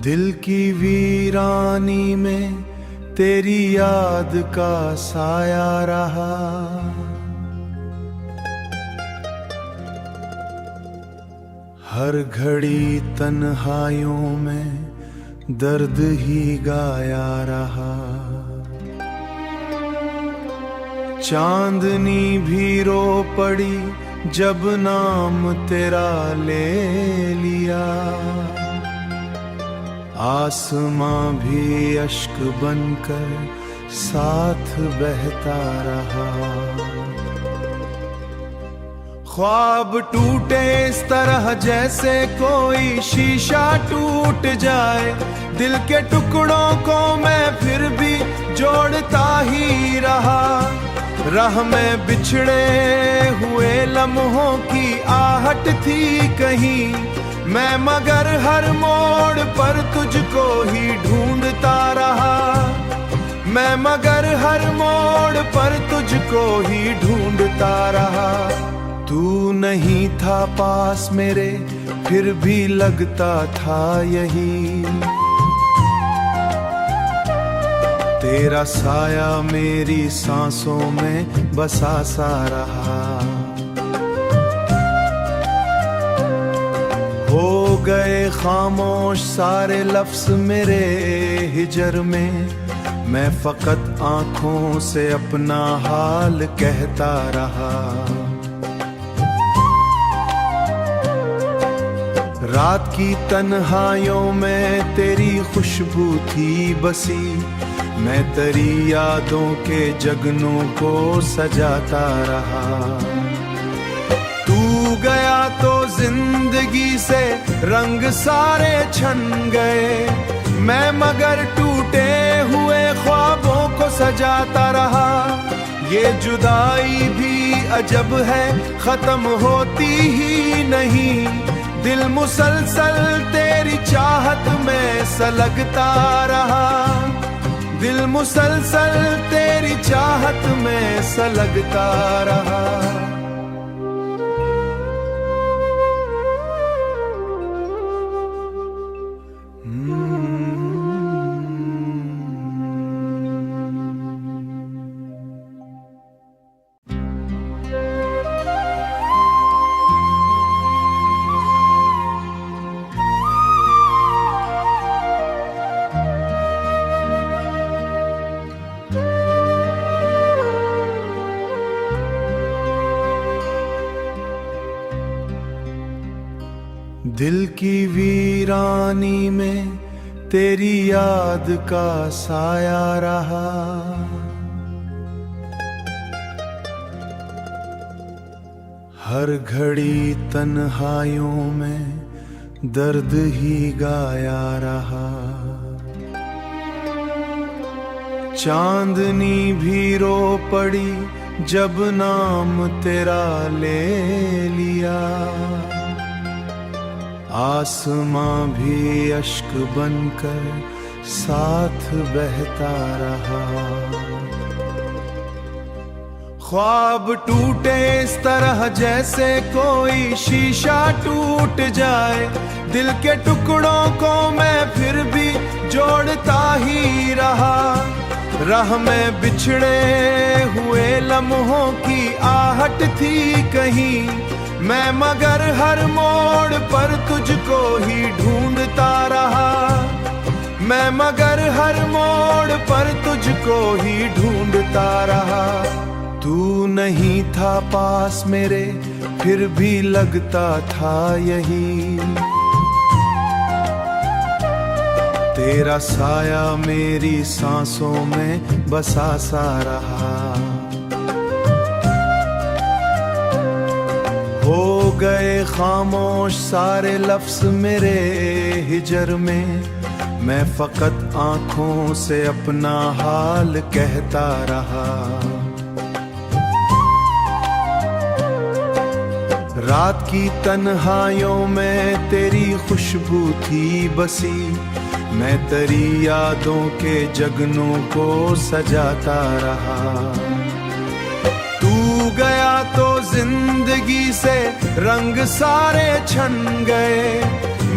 दिल की वीरानी में तेरी याद का साया रहा। हर घड़ी तन्हाइयों में दर्द ही गाया रहा। चांदनी भी रो पड़ी जब नाम तेरा ले लिया। आसमां भी अश्क बनकर साथ बहता रहा। ख्वाब टूटे इस तरह जैसे कोई शीशा टूट जाए। दिल के टुकड़ों को मैं फिर भी जोड़ता ही रहा। राह में बिछड़े हुए लम्हों की आहट थी कहीं, मैं मगर हर मोड़ पर तुझको ही ढूंढता रहा। मैं मगर हर मोड़ पर तुझको ही ढूंढता रहा। तू नहीं था पास मेरे फिर भी लगता था यही। तेरा साया मेरी सांसों में बसा सा रहा। हो गए खामोश सारे लफ्ज मेरे हिजर में, मैं फकत आंखों से अपना हाल कहता रहा। रात की तन्हाइयों में तेरी खुशबू थी बसी, मैं तेरी यादों के जगनों को सजाता रहा। तू गया तो जिंदगी से रंग सारे छन गए, मैं मगर टूटे हुए ख्वाबों को सजाता रहा। ये जुदाई भी अजब है खत्म होती ही नहीं, दिल मुसलसल तेरी चाहत में सलगता रहा। दिल मुसलसल तेरी चाहत में सलगता रहा। दिल की वीरानी में तेरी याद का साया रहा। हर घड़ी तन्हाइयों में दर्द ही गाया रहा। चांदनी भी रो पड़ी जब नाम तेरा ले लिया। आसमां भी अश्क बनकर साथ बहता रहा। ख्वाब टूटे इस तरह जैसे कोई शीशा टूट जाए। दिल के टुकड़ों को मैं फिर भी जोड़ता ही रहा। राह में बिछड़े हुए लम्हों की आहट थी कहीं, मैं मगर हर मोड़ पर तुझको ही ढूंढता रहा। मैं मगर हर मोड़ पर तुझको ही ढूंढता रहा। तू नहीं था पास मेरे फिर भी लगता था यही। तेरा साया मेरी सांसों में बसा सा रहा। हो गए खामोश सारे लफ्ज मेरे हिजर में, मैं फकत आंखों से अपना हाल कहता रहा। रात की तन्हाइयों में तेरी खुशबू थी बसी, मैं तेरी यादों के जगनों को सजाता रहा। तू गया तो जिंदगी से रंग सारे छन गए,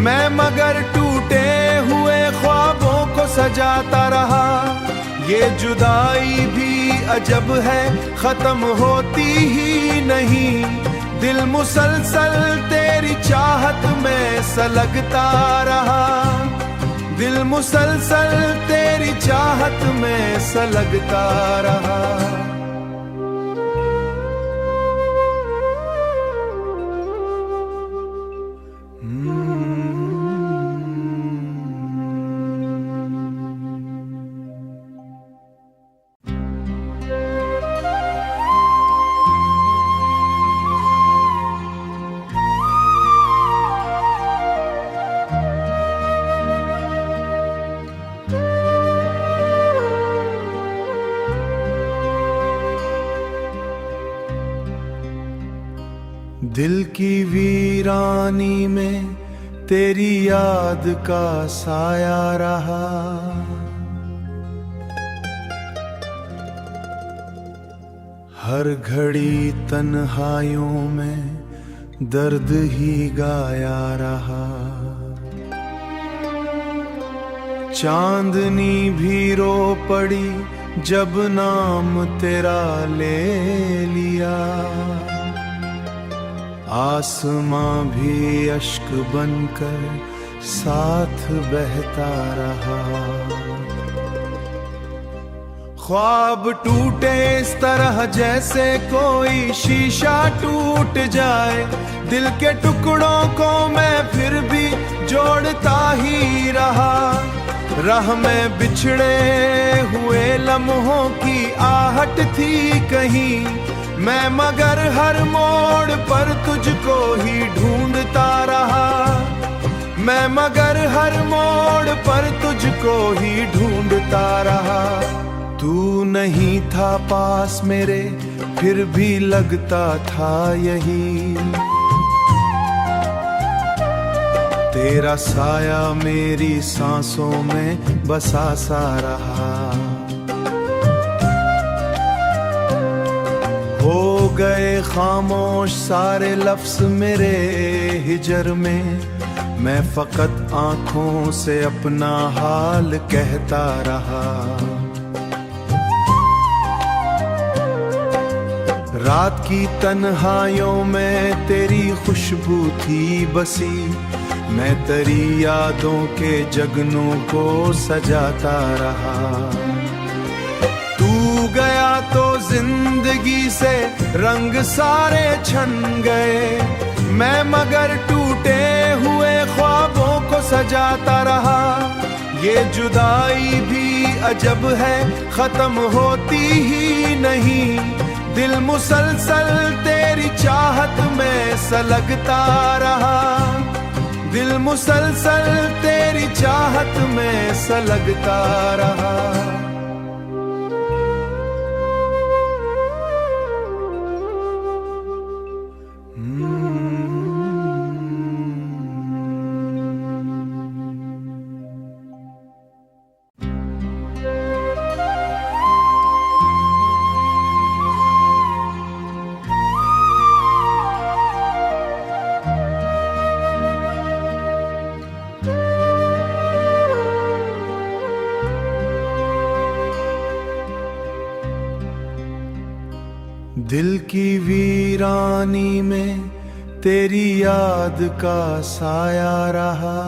मैं मगर टूटे हुए ख्वाबों को सजाता रहा। ये जुदाई भी अजब है, खत्म होती ही नहीं। दिल मुसलसल तेरी चाहत में सलगता रहा। दिल मुसलसल तेरी चाहत में सलगता रहा। दिल की वीरानी में तेरी याद का साया रहा। हर घड़ी तन्हाइयों में दर्द ही गाया रहा। चांदनी भी रो पड़ी जब नाम तेरा ले लिया। आसमां भी अश्क बनकर साथ बहता रहा। ख्वाब टूटे इस तरह जैसे कोई शीशा टूट जाए। दिल के टुकड़ों को मैं फिर भी जोड़ता ही रहा। राह में बिछड़े हुए लम्हों की आहट थी कहीं। मैं मगर हर मोड़ पर तुझको ही ढूंढता रहा। मैं मगर हर मोड़ पर तुझको ही ढूंढता रहा। तू नहीं था पास मेरे फिर भी लगता था यही। तेरा साया मेरी सांसों में बसा सा रहा। हो गए खामोश सारे लफ्ज मेरे हिजर में। मैं फकत आंखों से अपना हाल कहता रहा। रात की तन्हाइयों में तेरी खुशबू थी बसी। मैं तेरी यादों के जगनों को सजाता रहा। तू गया तो जिंदगी से रंग सारे छन गए। मैं मगर टूटे हुए ख्वाबों को सजाता रहा। ये जुदाई भी अजब है, खत्म होती ही नहीं। दिल मुसलसल तेरी चाहत में सलगता रहा। दिल मुसलसल तेरी चाहत में सलगता रहा। दिल की वीरानी में तेरी याद का साया रहा।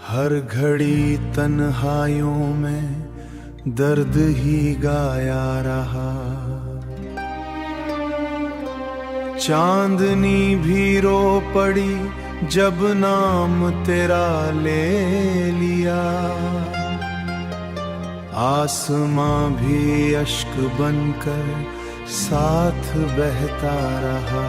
हर घड़ी तन्हाइयों में दर्द ही गाया रहा। चांदनी भी रो पड़ी जब नाम तेरा ले लिया। आसमां भी अश्क बनकर साथ बहता रहा।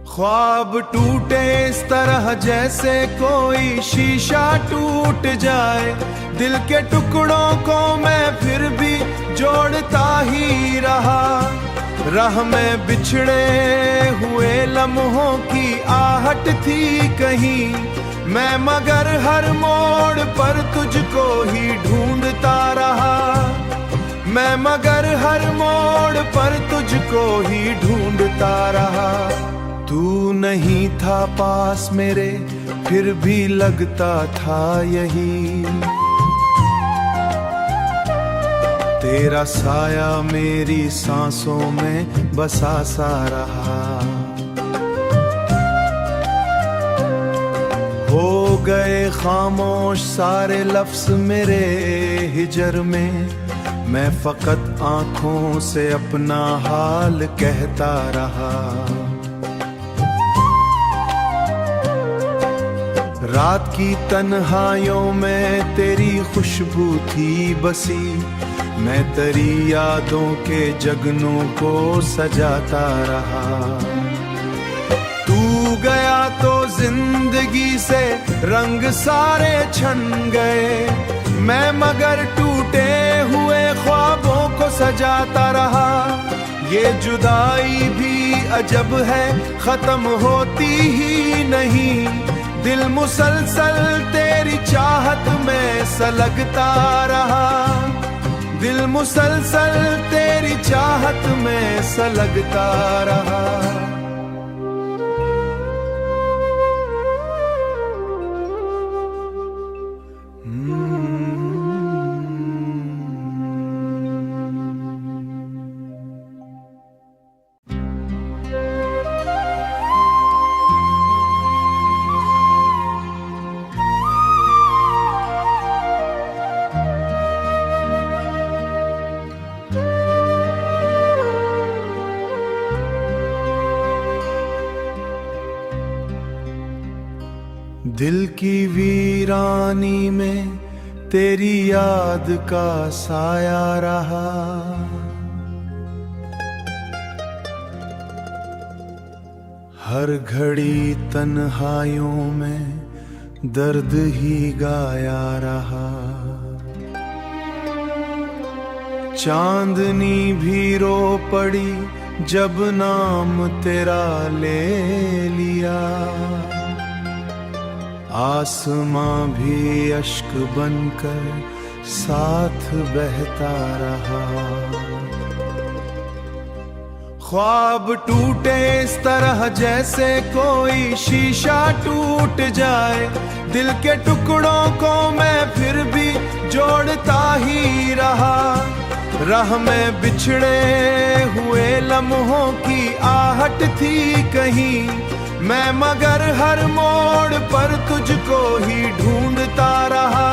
ख्वाब टूटे इस तरह जैसे कोई शीशा टूट जाए। दिल के टुकड़ों को मैं फिर भी जोड़ता ही रहा। राह में बिछड़े हुए लम्हों की आहट थी कहीं। मैं मगर हर मोड़ पर तुझको ही ढूंढता रहा। मैं मगर हर मोड़ पर तुझको ही ढूंढता रहा। तू नहीं था पास मेरे फिर भी लगता था यही, तेरा साया मेरी सांसों में बसा सा रहा। हो गए खामोश सारे लफ्ज मेरे हिजर में, मैं फकत आंखों से अपना हाल कहता रहा। रात की तन्हाइयों में तेरी खुशबू थी बसी, मैं तेरी यादों के जगनों को सजाता रहा। तू गया तो जिंदगी से रंग सारे छन गए, मैं मगर टूटे हुए ख्वाबों को सजाता रहा। ये जुदाई भी अजब है खत्म होती ही नहीं, दिल मुसलसल तेरी चाहत में सलगता रहा। दिल मुसलसल तेरी चाहत में सलगता रहा। दिल की वीरानी में तेरी याद का साया रहा। हर घड़ी तन्हाइयों में दर्द ही गाया रहा। चांदनी भी रो पड़ी जब नाम तेरा ले लिया, आसमां भी अश्क बनकर साथ बहता रहा। ख्वाब टूटे इस तरह जैसे कोई शीशा टूट जाए, दिल के टुकड़ों को मैं फिर भी जोड़ता ही रहा। राह में बिछड़े हुए लम्हों की आहट थी कहीं, मैं मगर हर मोड़ पर तुझको ही ढूंढता रहा।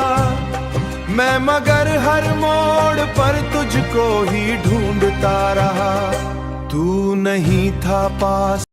मैं मगर हर मोड़ पर तुझको ही ढूंढता रहा। तू नहीं था पास